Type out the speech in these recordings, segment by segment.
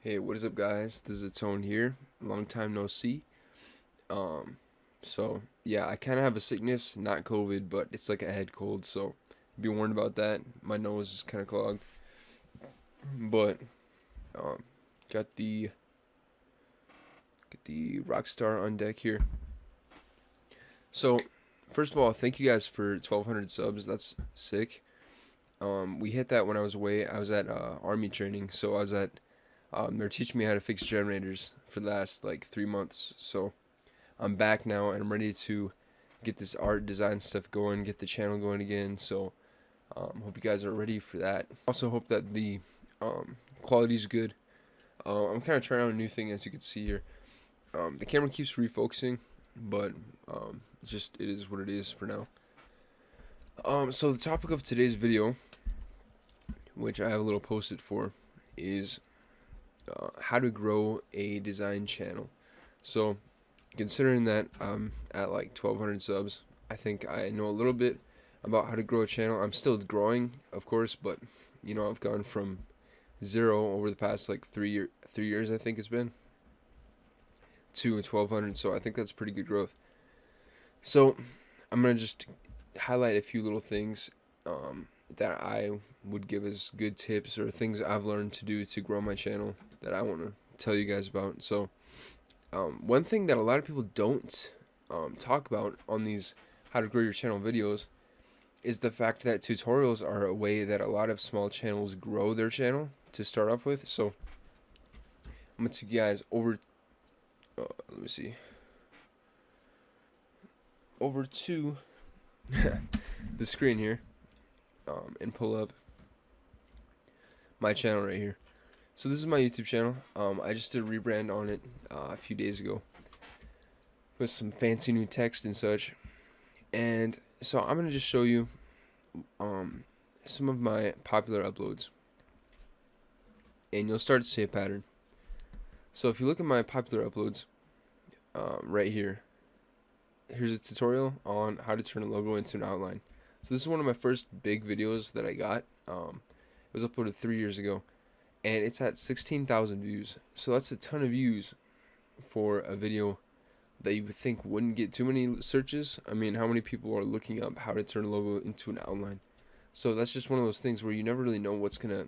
Hey, what is up, guys? This is Tone here. Long time no see. Um, yeah, I kind of have a sickness, not COVID, but it's like a head cold, so be warned about that. My nose is kind of clogged, but um, got the Rockstar on deck here. So, first of all, thank you guys for 1,200 subs. That's sick. We hit that when I was away. I was at army training, so I was at they're teaching me how to fix generators for the last like 3 months. So I'm back now and I'm ready to get this art design stuff going, get the channel going again. So hope you guys are ready for that. Also hope that the quality is good. I'm kind of trying out a new thing, as you can see here. The camera keeps refocusing, but it is what it is for now. So the topic of today's video, which I have a little post-it for, is how to grow a design channel. So considering that I'm at like 1,200 subs, I think I know a little bit about how to grow a channel. I'm still growing, of course, but I've gone from 0 over the past like 3 years, I think it's been, to 1,200. So I think that's pretty good growth. So I'm gonna just highlight a few little things that I would give as good tips or things I've learned to do to grow my channel that I want to tell you guys about. So one thing that a lot of people don't talk about on these how to grow your channel videos is the fact that tutorials are a way that a lot of small channels grow their channel to start off with. So I'm going to take you guys over, let me see, over to the screen here and pull up my channel right here. So this is my YouTube channel. I just did a rebrand on it a few days ago with some fancy new text and such. And so I'm going to just show you some of my popular uploads. And you'll start to see a pattern. So if you look at my popular uploads right here, here's a tutorial on how to turn a logo into an outline. So this is one of my first big videos that I got. It was uploaded 3 years ago, and it's at 16,000 views. So that's a ton of views for a video that you would think wouldn't get too many searches. I mean, how many people are looking up how to turn a logo into an outline? So that's just one of those things where you never really know what's gonna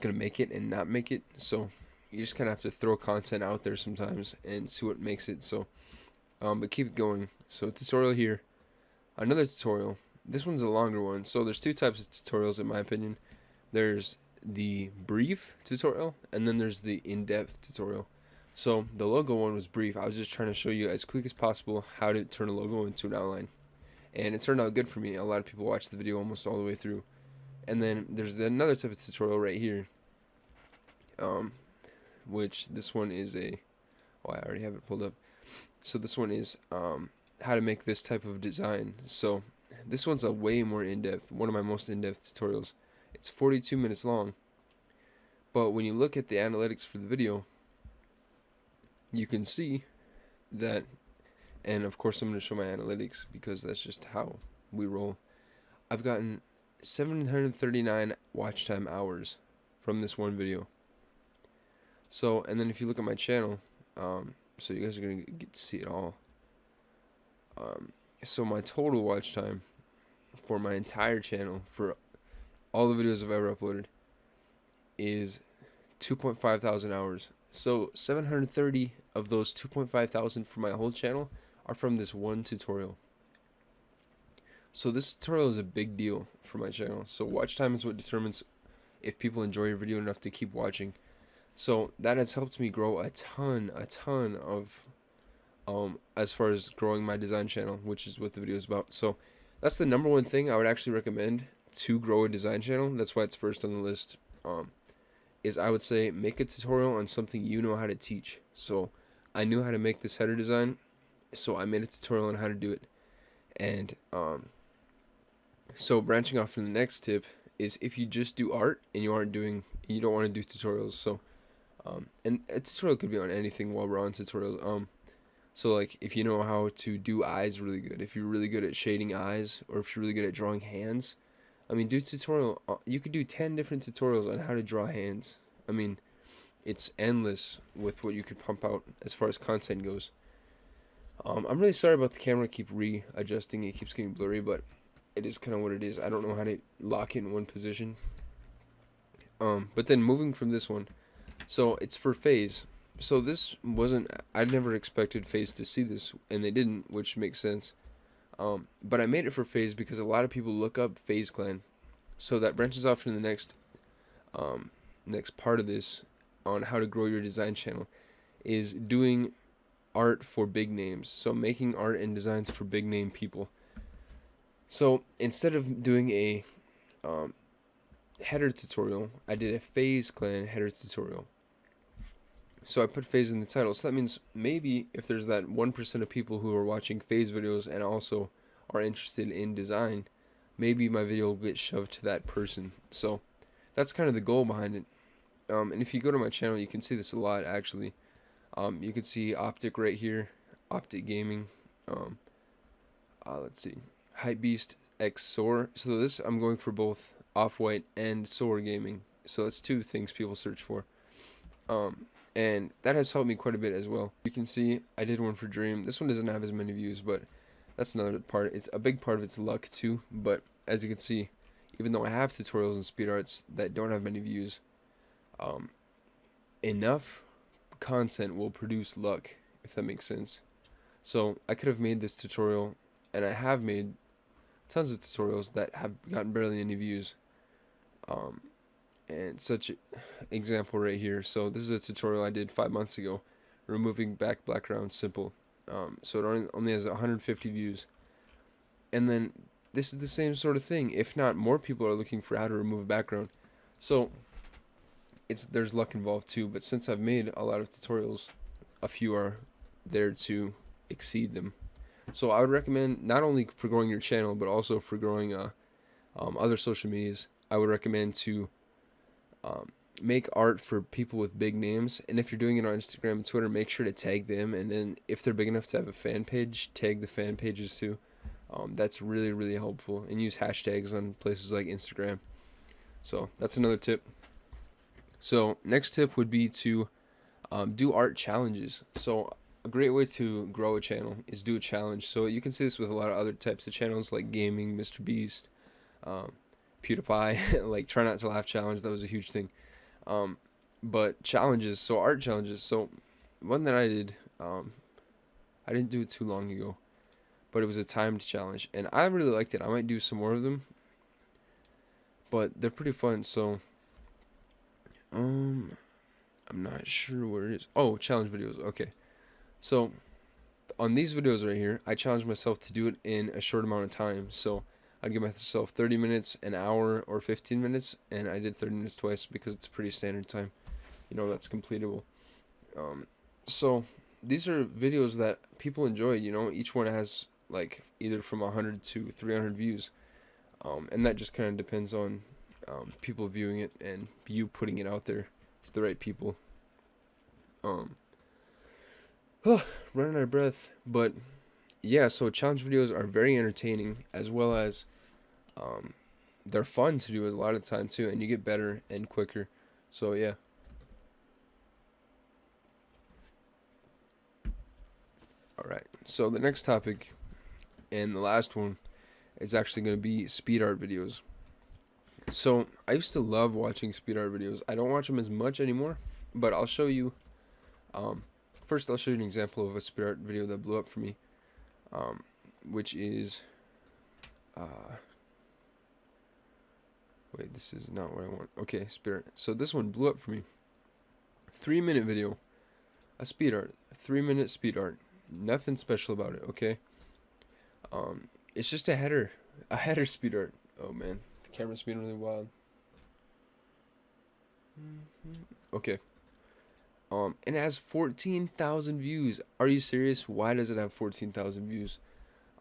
make it and not make it. So you just kind of have to throw content out there sometimes and see what makes it. So, but keep it going. So tutorial here, another tutorial. This one's a longer one. So there's two types of tutorials in my opinion. There's the brief tutorial and then there's the in-depth tutorial. So the logo one was brief. I was just trying to show you as quick as possible how to turn a logo into an outline. And it turned out good for me. A lot of people watched the video almost all the way through. And then there's another type of tutorial right here. Which this one is I already have it pulled up. So this one is how to make this type of design. So this one's a way more in-depth, one of my most in-depth tutorials. It's 42 minutes long. But when you look at the analytics for the video, you can see that, and of course I'm going to show my analytics because that's just how we roll. I've gotten 739 watch time hours from this one video. So, and then if you look at my channel, so you guys are going to get to see it all. So my total watch time for my entire channel, for all the videos I've ever uploaded, is 2.5 thousand hours. So 730 of those 2.5 thousand for my whole channel are from this one tutorial. So this tutorial is a big deal for my channel. So watch time is what determines if people enjoy your video enough to keep watching. So that has helped me grow a ton of as far as growing my design channel, which is what the video is about. So that's the number one thing I would actually recommend to grow a design channel. That's why it's first on the list. Is I would say make a tutorial on something you know how to teach. So I knew how to make this header design, so I made a tutorial on how to do it. And so branching off from the next tip is if you just do art and you don't want to do tutorials. So and a tutorial could be on anything while we're on tutorials. So like if you know how to do eyes really good, if you're really good at shading eyes, or if you're really good at drawing hands, I mean, do tutorial. You could do 10 different tutorials on how to draw hands. I mean, it's endless with what you could pump out as far as content goes. I'm really sorry about the camera. Keep readjusting. It keeps getting blurry, but it is kind of what it is. I don't know how to lock it in one position. But then moving from this one, so it's for FaZe. So this wasn't, I never expected FaZe to see this, and they didn't, which makes sense. But I made it for FaZe because a lot of people look up FaZe Clan. So that branches off to the next part of this on how to grow your design channel, is doing art for big names. So making art and designs for big name people. So instead of doing a header tutorial, I did a FaZe Clan header tutorial. So I put FaZe in the title. So that means maybe if there's that 1% of people who are watching FaZe videos and also are interested in design, maybe my video will get shoved to that person. So that's kind of the goal behind it. And if you go to my channel, you can see this a lot actually. You can see Optic right here, Optic Gaming. Let's see, Hypebeast X Soar. So this, I'm going for both Off-White and Soar Gaming. So that's two things people search for. And that has helped me quite a bit as well. You can see I did one for Dream. This one doesn't have as many views, but that's another part. It's a big part of its luck too. But as you can see, even though I have tutorials and Speedarts that don't have many views, enough content will produce luck, if that makes sense. So I could have made this tutorial, and I have made tons of tutorials that have gotten barely any views. And such an example right here. So this is a tutorial I did 5 months ago, removing background simple. So it only has 150 views. And then this is the same sort of thing. If not, more people are looking for how to remove a background. So there's luck involved too. But since I've made a lot of tutorials, a few are there to exceed them. So I would recommend, not only for growing your channel, but also for growing other social medias, I would recommend to make art for people with big names. And if you're doing it on Instagram and Twitter, make sure to tag them. And then if they're big enough to have a fan page, tag the fan pages too. That's really, really helpful. And use hashtags on places like Instagram. So that's another tip. So next tip would be to do art challenges. So a great way to grow a channel is do a challenge. So you can see this with a lot of other types of channels like gaming, Mr. Beast, PewDiePie, like try not to laugh challenge. That was a huge thing. But challenges, so art challenges. So one that I did, I didn't do it too long ago, but it was a timed challenge, and I really liked it. I might do some more of them, but they're pretty fun. So I'm not sure where it is. Oh, challenge videos. Okay. So on these videos right here, I challenged myself to do it in a short amount of time. So I'd give myself 30 minutes, an hour, or 15 minutes, and I did 30 minutes twice because it's a pretty standard time. You know, that's completable. So these are videos that people enjoy. You know, each one has like either from 100 to 300 views. And that just kind of depends on people viewing it and you putting it out there to the right people. Running out of breath. But yeah, so challenge videos are very entertaining, as well as they're fun to do a lot of the time too, and you get better and quicker. So yeah. Alright, so the next topic and the last one is actually going to be speed art videos. So I used to love watching speed art videos. I don't watch them as much anymore, but I'll show you. First, I'll show you an example of a speed art video that blew up for me, which is, wait, this is not what I want. Okay, speed art. So this one blew up for me. 3-minute video, a speed art, 3-minute speed art. Nothing special about it, okay? It's just a header speed art. Oh man, the camera's being really wild. Okay. And it has 14,000 views. Are you serious? Why does it have 14,000 views?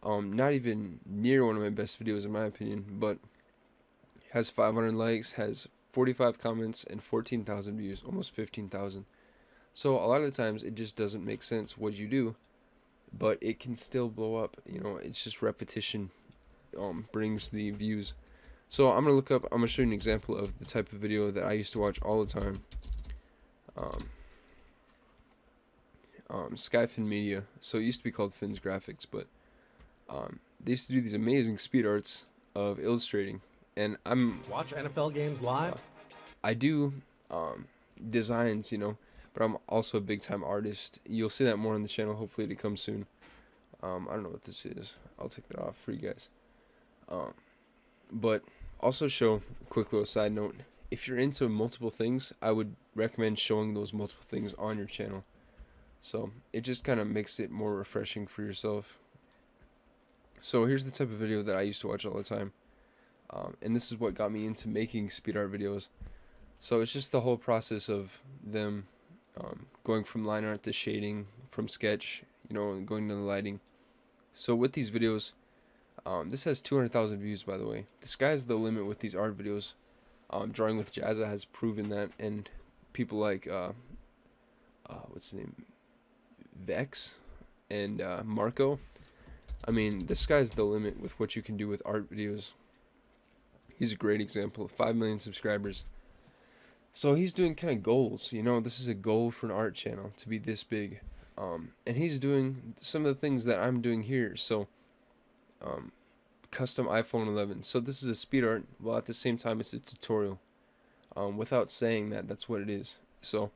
Not even near one of my best videos in my opinion, but has 500 likes, has 45 comments, and 14,000 views, almost 15,000. So a lot of the times it just doesn't make sense what you do, but it can still blow up. You know, it's just repetition brings the views. So I'm gonna show you an example of the type of video that I used to watch all the time. um, Skyfin Media. So it used to be called Finn's Graphics, but they used to do these amazing speed arts of illustrating. And Watch NFL games live? I do designs, but I'm also a big time artist. You'll see that more on the channel, hopefully to come soon. I don't know what this is. I'll take that off for you guys. But also show, a quick little side note, if you're into multiple things, I would recommend showing those multiple things on your channel. So it just kind of makes it more refreshing for yourself. So here's the type of video that I used to watch all the time. And this is what got me into making speed art videos. So it's just the whole process of them going from line art to shading, from sketch, and going to the lighting. So with these videos, this has 200,000 views, by the way. The sky's the limit with these art videos. Drawing with Jazza has proven that, and people like what's his name, Vex and Marco. I mean, the sky's the limit with what you can do with art videos. He's a great example of 5 million subscribers. So he's doing kind of goals. This is a goal for an art channel to be this big. And he's doing some of the things that I'm doing here. So custom iPhone 11. So this is a speed art, while at the same time it's a tutorial. Without saying that, that's what it is. So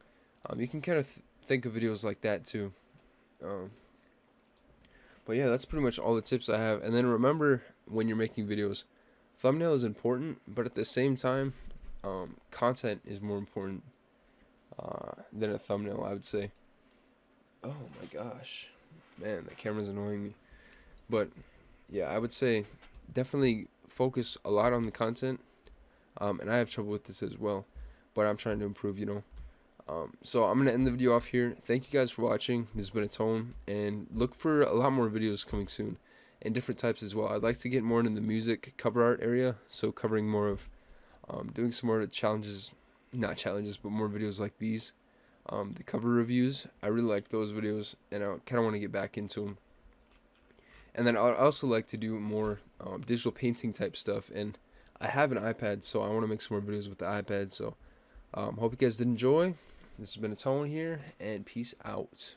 you can kind of think of videos like that too. But yeah, that's pretty much all the tips I have. And then remember, when you're making videos, thumbnail is important, but at the same time, content is more important than a thumbnail, I would say. Oh my gosh, man, that camera's annoying me. But yeah, I would say definitely focus a lot on the content. And I have trouble with this as well, but I'm trying to improve, So I'm going to end the video off here. Thank you guys for watching. This has been a Tone, and look for a lot more videos coming soon, and different types as well. I'd like to get more into the music cover art area, so covering more of, doing some more challenges, not challenges, but more videos like these. The cover reviews, I really like those videos, and I kind of want to get back into them. And then I'd also like to do more digital painting type stuff, and I have an iPad, so I want to make some more videos with the iPad. So hope you guys did enjoy. This has been a Tone here, and peace out.